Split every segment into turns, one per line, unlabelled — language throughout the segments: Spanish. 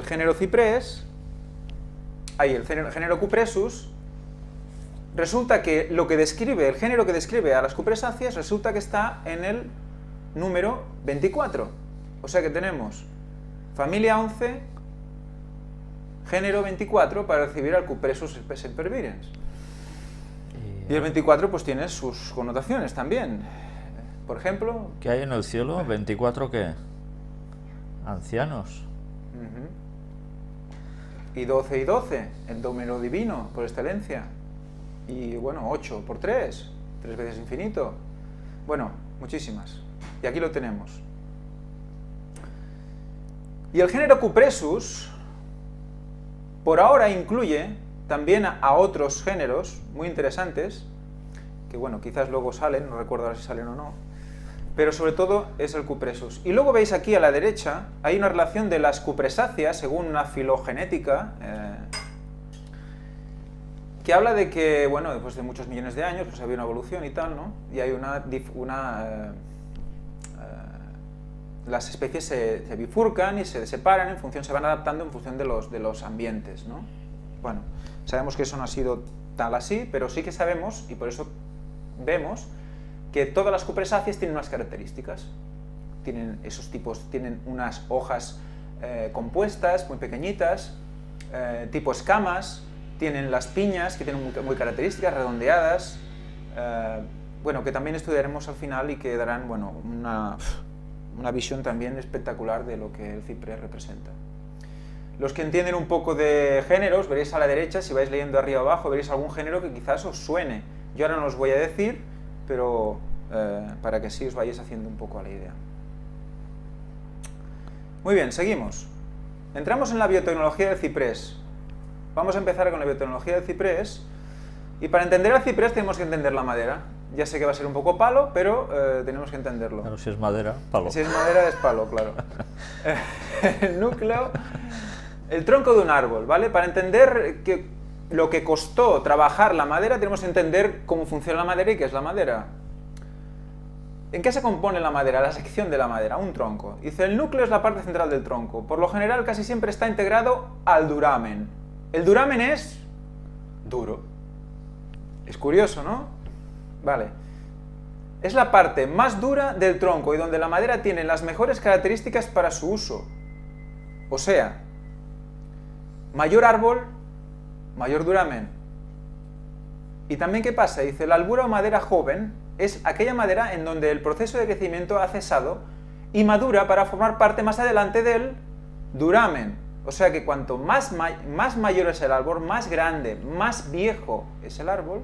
género Cypress, el género Cupressus, resulta que lo que describe, el género que describe a las cupresáceas, resulta que está en el número 24. O sea que tenemos familia 11, género 24 para recibir al Cupressus sempervirens. Y el 24 pues tiene sus connotaciones también. Por ejemplo...
¿Qué hay en el cielo? ¿24 qué? Ancianos.
Y 12 y 12, el número divino por excelencia. Y bueno, 8 por 3, 3 veces infinito. Bueno, muchísimas. Y aquí lo tenemos. Y el género Cupressus, por ahora incluye también a otros géneros muy interesantes, que bueno, quizás luego salen, no recuerdo ahora si salen o no, pero sobre todo es el Cupressus. Y luego veis aquí a la derecha, hay una relación de las cupresáceas, según una filogenética, que habla de que, bueno, después de muchos millones de años, pues había una evolución y tal, ¿no? Y hay las especies se bifurcan y se separan en función, se van adaptando en función de los ambientes, ¿no? Bueno, sabemos que eso no ha sido tal así, pero sí que sabemos, y por eso vemos, que todas las cupresáceas tienen unas características. Tienen esos tipos, tienen unas hojas compuestas, muy pequeñitas, tipo escamas, tienen las piñas, que tienen muy características, redondeadas, bueno, que también estudiaremos al final y que darán, bueno, una visión también espectacular de lo que el ciprés representa. Los que entienden un poco de géneros, veréis a la derecha, si vais leyendo arriba abajo, veréis algún género que quizás os suene. Yo ahora no os voy a decir, pero para que sí os vayáis haciendo un poco a la idea. Muy bien, seguimos. Entramos en la biotecnología del ciprés. Vamos a empezar con la biotecnología del ciprés. Y para entender el ciprés tenemos que entender la madera. Ya sé que va a ser un poco palo, pero tenemos que entenderlo.
Claro, si es madera, palo.
Si es madera, es palo, claro. El núcleo, el tronco de un árbol, ¿vale? Para entender lo que costó trabajar la madera, tenemos que entender cómo funciona la madera y qué es la madera. ¿En qué se compone la madera? La sección de la madera, un tronco. Dice, el núcleo es la parte central del tronco. Por lo general, casi siempre está integrado al duramen. El duramen es duro. Es curioso, ¿no? Vale. Es la parte más dura del tronco y donde la madera tiene las mejores características para su uso. O sea, mayor árbol, mayor duramen. Y también, ¿qué pasa? Dice, la albura o madera joven es aquella madera en donde el proceso de crecimiento ha cesado y madura para formar parte más adelante del duramen. O sea que cuanto más mayor es el árbol, más grande, más viejo es el árbol,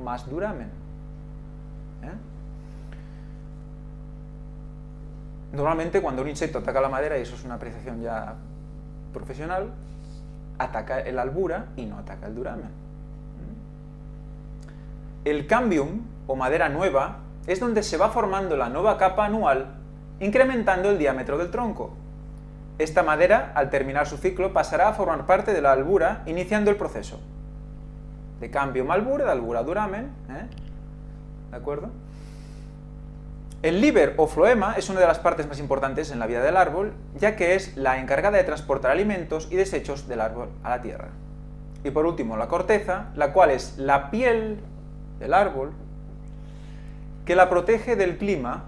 más duramen. Normalmente cuando un insecto ataca la madera, y eso es una apreciación ya profesional, ataca el albura y no ataca el duramen. El cambium, o madera nueva, es donde se va formando la nueva capa anual, incrementando el diámetro del tronco. Esta madera, al terminar su ciclo, pasará a formar parte de la albura, iniciando el proceso. De cambium a albura, de albura a duramen, ¿de acuerdo? El líber o floema es una de las partes más importantes en la vida del árbol, ya que es la encargada de transportar alimentos y desechos del árbol a la tierra. Y por último, la corteza, la cual es la piel del árbol, que la protege del clima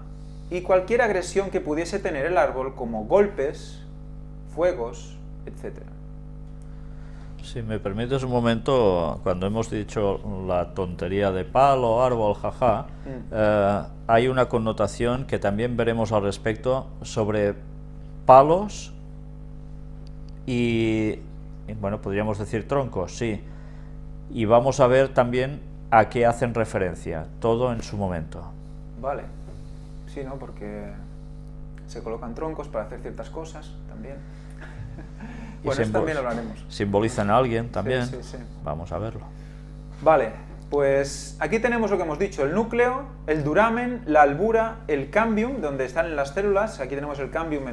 y cualquier agresión que pudiese tener el árbol, como golpes, fuegos, etc.
Si me permites un momento, cuando hemos dicho la tontería de palo, árbol, jaja, hay una connotación que también veremos al respecto sobre palos y bueno, podríamos decir troncos, sí. Y vamos a ver también a qué hacen referencia, todo en su momento.
Vale, sí, ¿no? Porque se colocan troncos para hacer ciertas cosas también. Bueno, eso también lo hablaremos.
Simbolizan a alguien también.
Sí, sí, sí.
Vamos a verlo.
Vale, pues aquí tenemos lo que hemos dicho, el núcleo, el duramen, la albura, el cambium, donde están las células. Aquí tenemos el cambium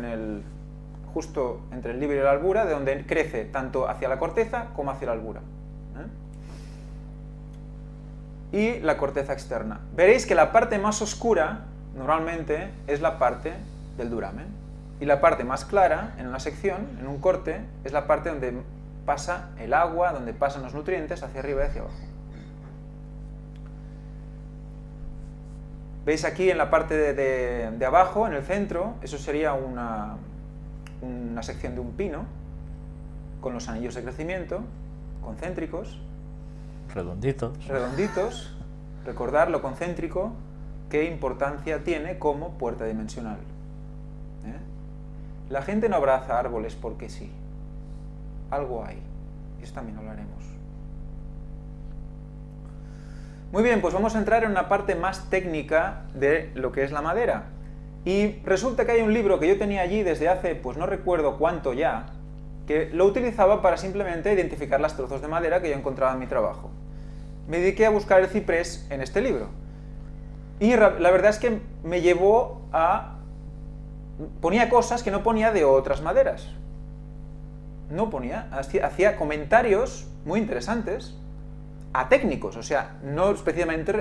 justo entre el líber y la albura, de donde crece tanto hacia la corteza como hacia la albura. Y la corteza externa. Veréis que la parte más oscura, normalmente, es la parte del duramen. Y la parte más clara, en una sección, en un corte, es la parte donde pasa el agua, donde pasan los nutrientes hacia arriba y hacia abajo. ¿Veis aquí en la parte de abajo, en el centro? Eso sería una sección de un pino, con los anillos de crecimiento, concéntricos.
Redonditos.
Redonditos. Recordar lo concéntrico, qué importancia tiene como puerta dimensional. La gente no abraza árboles porque sí. Algo hay. Eso también hablaremos. Muy bien, pues vamos a entrar en una parte más técnica de lo que es la madera. Y resulta que hay un libro que yo tenía allí desde hace, pues no recuerdo cuánto ya, que lo utilizaba para simplemente identificar las trozos de madera que yo encontraba en mi trabajo. Me dediqué a buscar el ciprés en este libro. Y la verdad es que me llevó a... ponía cosas que no ponía de otras maderas. No ponía, hacía comentarios muy interesantes a técnicos, o sea, no especialmente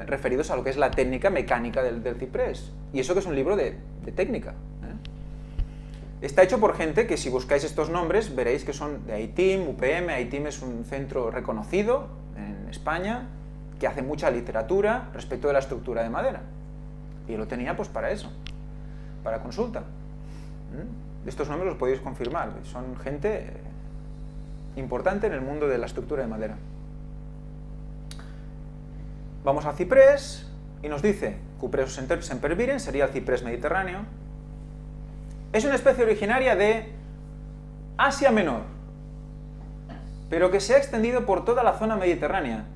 referidos a lo que es la técnica mecánica del ciprés. Y eso que es un libro de técnica. Está hecho por gente que, si buscáis estos nombres, veréis que son de ITIM, UPM. ITIM es un centro reconocido en España que hace mucha literatura respecto de la estructura de madera. Y lo tenía pues para eso, para consulta. Estos nombres los podéis confirmar, son gente importante en el mundo de la estructura de madera. Vamos al ciprés y nos dice Cupressus sempervirens, sería el ciprés mediterráneo. Es una especie originaria de Asia Menor, pero que se ha extendido por toda la zona mediterránea.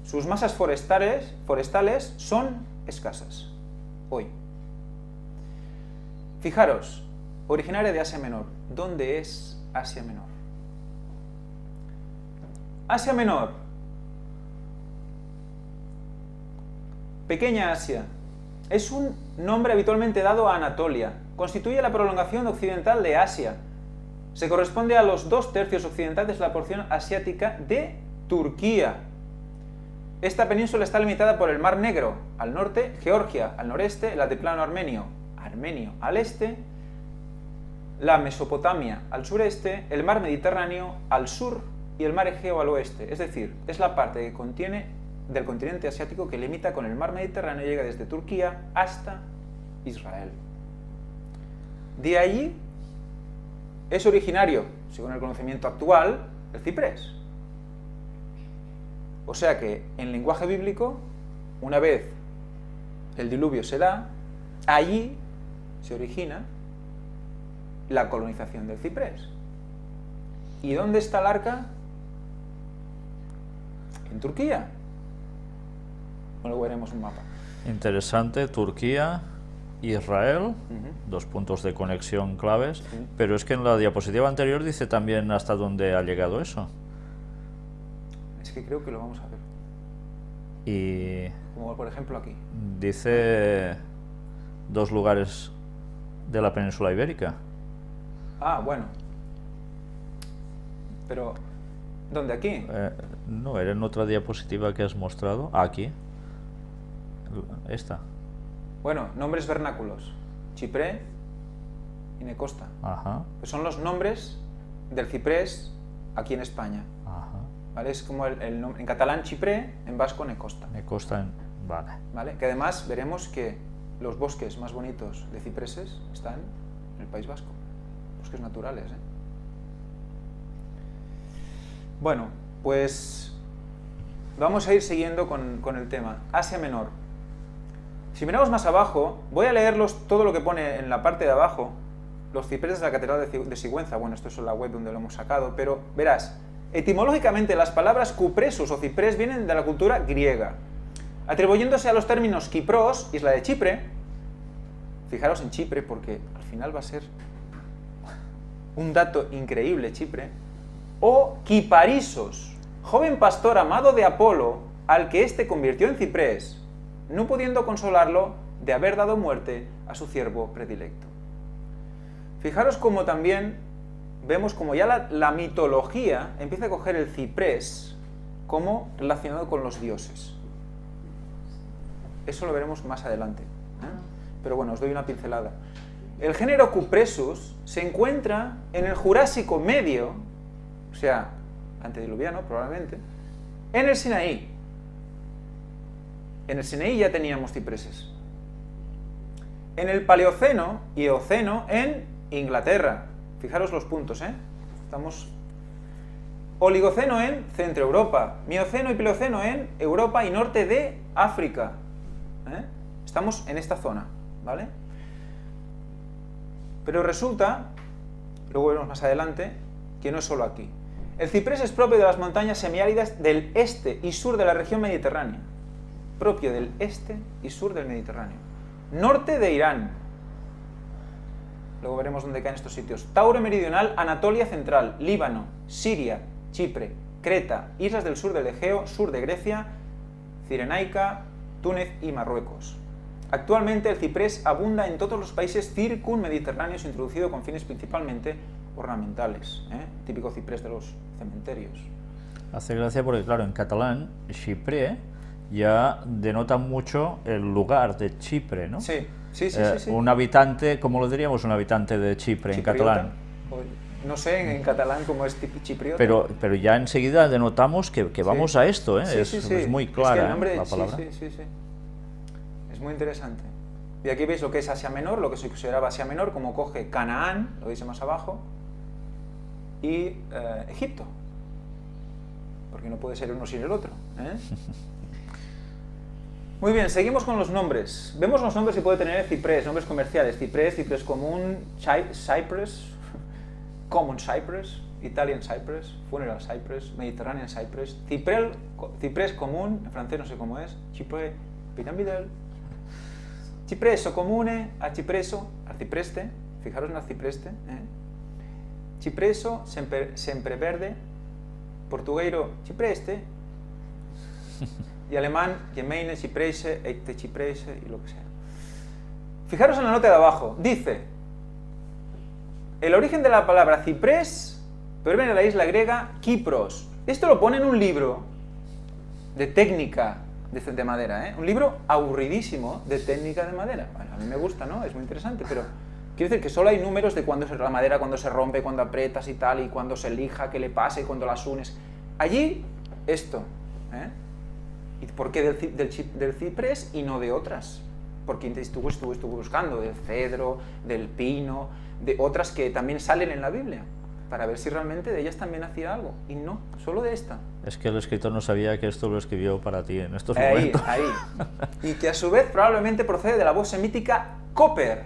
Sus masas forestales son escasas hoy. Fijaros, originaria de Asia Menor. ¿Dónde es Asia Menor? Asia Menor. Pequeña Asia. Es un nombre habitualmente dado a Anatolia. Constituye la prolongación occidental de Asia. Se corresponde a los 2/3 occidentales de la porción asiática de Turquía. Esta península está limitada por el Mar Negro al norte, Georgia al noreste, el altiplano armenio al este, la Mesopotamia al sureste, el Mar Mediterráneo al sur y el Mar Egeo al oeste. Es decir, es la parte que contiene del continente asiático que limita con el Mar Mediterráneo y llega desde Turquía hasta Israel. De allí es originario, según el conocimiento actual, el ciprés. O sea que, en lenguaje bíblico, una vez el diluvio se da, allí se origina la colonización del ciprés. ¿Y dónde está el arca? En Turquía. Luego veremos un mapa.
Interesante, Turquía, Israel, dos puntos de conexión claves, pero es que en la diapositiva anterior dice también hasta dónde ha llegado eso.
Es que creo que lo vamos a ver.
Y...
como por ejemplo aquí.
dice 2 lugares de la península ibérica.
Ah, bueno. Pero, ¿dónde aquí?
No, era en otra diapositiva que has mostrado. Aquí. Esta.
Bueno, nombres vernáculos. Chipre y Necosta.
Ajá.
Pues son los nombres del ciprés aquí en España.
Ajá.
¿Vale? Es como el nombre, en catalán Chipre, en vasco Necosta.
Necosta, vale.
¿Vale? Que además veremos que los bosques más bonitos de cipreses están en el País Vasco. Bosques naturales, ¿eh? Bueno, pues vamos a ir siguiendo con el tema. Asia Menor. Si miramos más abajo, voy a leerlos todo lo que pone en la parte de abajo, los cipreses de la Catedral de Sigüenza. Bueno, esto es la web donde lo hemos sacado, pero verás, etimológicamente las palabras cupressus o ciprés vienen de la cultura griega, atribuyéndose a los términos Kipros, isla de Chipre. Fijaros en Chipre porque al final va a ser un dato increíble Chipre. O Kiparisos, joven pastor amado de Apolo, al que éste convirtió en ciprés, no pudiendo consolarlo de haber dado muerte a su ciervo predilecto. Fijaros cómo también vemos como ya la mitología empieza a coger el ciprés como relacionado con los dioses. Eso lo veremos más adelante, ¿eh? Pero bueno, os doy una pincelada. El género Cupressus se encuentra en el Jurásico Medio, o sea, antediluviano probablemente, en el Sinaí. En el Sinaí ya teníamos cipreses. En el Paleoceno y Eoceno en Inglaterra. Fijaros los puntos, ¿eh? Estamos... Oligoceno en Centro Europa. Mioceno y Plioceno en Europa y norte de África. ¿Eh? Estamos en esta zona, ¿vale? Pero resulta, luego veremos más adelante, que no es solo aquí. El ciprés es propio de las montañas semiáridas del este y sur de la región mediterránea. Propio del este y sur del Mediterráneo. Norte de Irán. Luego veremos dónde caen estos sitios. Tauro meridional, Anatolia central, Líbano, Siria, Chipre, Creta, islas del sur del Egeo, sur de Grecia, Cirenaica, Túnez y Marruecos. Actualmente el ciprés abunda en todos los países circunmediterráneos, introducido con fines principalmente ornamentales, típico ciprés de los cementerios.
Hace gracia porque, claro, en catalán, Chipre ya denota mucho el lugar de Chipre, ¿no?
Sí, sí.
Un habitante, ¿cómo lo diríamos? Un habitante de Chipre en catalán.
No sé en catalán cómo es chipriota.
Pero ya enseguida denotamos que vamos a esto, ¿eh?
Sí.
Es muy clara,
es que el nombre,
la palabra.
Sí. Es muy interesante. Y aquí veis lo que es Asia Menor, lo que se consideraba Asia Menor, como coge Canaán, lo veis más abajo, y Egipto. Porque no puede ser uno sin el otro, ¿eh? Muy bien, seguimos con los nombres. Vemos los nombres que puede tener el ciprés, nombres comerciales. Ciprés, ciprés común, cypress, common cypress, Italian cypress, funeral cypress, Mediterranean cypress, ciprés común, en francés no sé cómo es, Cyprès pyramidal, cipreso comune, arcipreste, fijaros en arcipreste, cipreso, sempreverde, portugueiro, cipreste, y alemán, Gemeine, Cipreise, Eite Cipreise y lo que sea. Fijaros en la nota de abajo, dice, el origen de la palabra ciprés proviene de la isla griega Kipros. Esto lo pone en un libro de técnica de madera, ¿eh? Un libro aburridísimo de técnica de madera. Bueno, a mí me gusta, ¿no? Es muy interesante, pero quiero decir que solo hay números de cuándo la madera, cuando se rompe, cuando aprietas y tal, y cuando se lija, qué le pasa y cuando las unes. Allí, esto, ¿eh? ¿Y por qué del ciprés y no de otras? Porque estuve buscando del cedro, del pino, de otras que también salen en la Biblia, para ver si realmente de ellas también hacía algo. Y no, solo de esta.
Es que el escritor no sabía que esto lo escribió para ti en estos momentos.
Ahí. Y que a su vez probablemente procede de la voz semítica copper,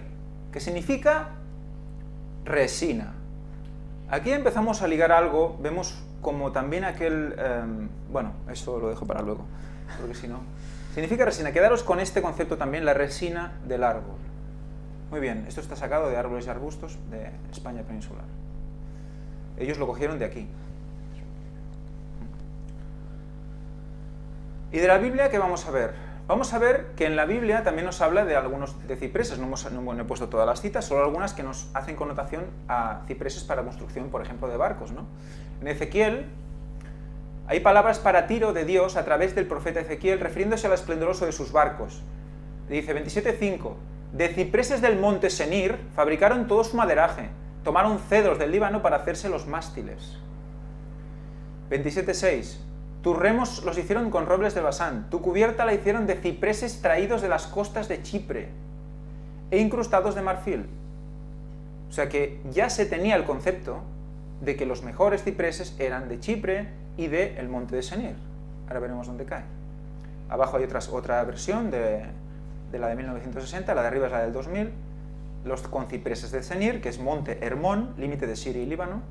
que significa resina. Aquí empezamos a ligar algo, vemos como también aquel... bueno, eso lo dejo para luego, porque si no... Significa resina. Quedaros con este concepto también, la resina del árbol. Muy bien, esto está sacado de árboles y arbustos de España peninsular. Ellos lo cogieron de aquí. ¿Y de la Biblia qué vamos a ver? Vamos a ver que en la Biblia también nos habla de algunos de cipreses. No he puesto todas las citas, solo algunas que nos hacen connotación a cipreses para construcción, por ejemplo, de barcos, ¿no? En Ezequiel hay palabras para tiro de Dios a través del profeta Ezequiel, refiriéndose al esplendoroso de sus barcos. Dice 27.5: de cipreses del monte Senir fabricaron todo su maderaje, tomaron cedros del Líbano para hacerse los mástiles. 27.6: tus remos los hicieron con robles de Basán, tu cubierta la hicieron de cipreses traídos de las costas de Chipre e incrustados de marfil. O sea que ya se tenía el concepto de que los mejores cipreses eran de Chipre y del monte de Senir. Ahora veremos dónde cae. Abajo hay otra versión de la de 1960, la de arriba es la del 2000, los con cipreses de Senir, que es monte Hermón, límite de Siria y Líbano,